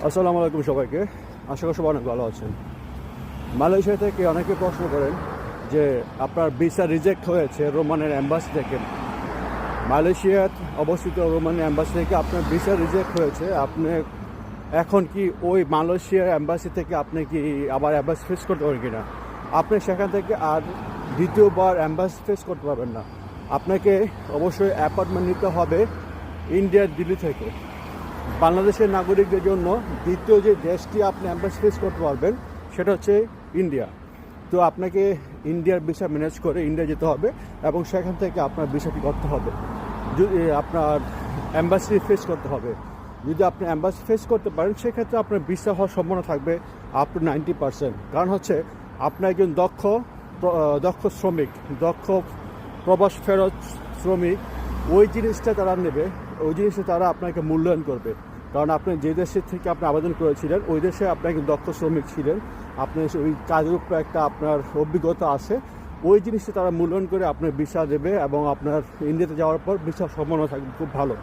আসসালামু আলাইকুম সবাইকে। আশা করি সবাই অনেক ভালো আছেন। মালয়েশিয়া থেকে অনেকে প্রশ্ন করেন যে আপনার ভিসা রিজেক্ট হয়েছে রোমানের অ্যাম্বাসি থেকে। মালয়েশিয়াত অবস্থিত রোমানের অ্যাম্বাসি থেকে আপনার ভিসা রিজেক্ট হয়েছে। আপনি এখন কি ওই মালয়েশিয়ার অ্যাম্বাসি থেকে আপনি কি আবার অ্যাম্বাসি ফেস করতে পারেন কি না? আপনি সেখান থেকে আর দ্বিতীয়বার অ্যাম্বাসি ফেস করতে পারবেন না। আপনাকে অবশ্যই অ্যাপয়েন্টমেন্ট নিতে হবে ইন্ডিয়ার দিল্লি থেকে। বাংলাদেশের নাগরিকদের জন্য দ্বিতীয় যে দেশটি আপনি অ্যাম্বাসি ফেস করতে পারবেন সেটা হচ্ছে ইন্ডিয়া। তো আপনাকে ইন্ডিয়ার ভিসা ম্যানেজ করে ইন্ডিয়া যেতে হবে এবং সেখান থেকে আপনার ভিসাটি করতে হবে। যদি আপনার অ্যাম্বাসি ফেস করতে হবে, যদি আপনি অ্যাম্বাসি ফেস করতে পারেন সেক্ষেত্রে আপনার ভিসা হওয়ার সম্ভাবনা থাকবে আপ টু 90%। কারণ হচ্ছে আপনি একজন দক্ষ শ্রমিক, দক্ষ প্রবাস ফেরত শ্রমিক। ওই জিনিসটা তারা নেবে, ওই জিনিসটা তারা আপনাকে মূল্যায়ন করবে। কারণ আপনি যে দেশের থেকে আপনি আবেদন করেছিলেন ওই দেশে আপনি একজন দক্ষ শ্রমিক ছিলেন, আপনি ওই কাজের উপরে একটা আপনার অভিজ্ঞতা আছে। ওই জিনিসটা তারা মূল্যায়ন করে আপনার ভিসা দেবে এবং আপনার ইন্ডিয়াতে যাওয়ার পর ভিসার সম্ভাবনা থাকবে খুব ভালো।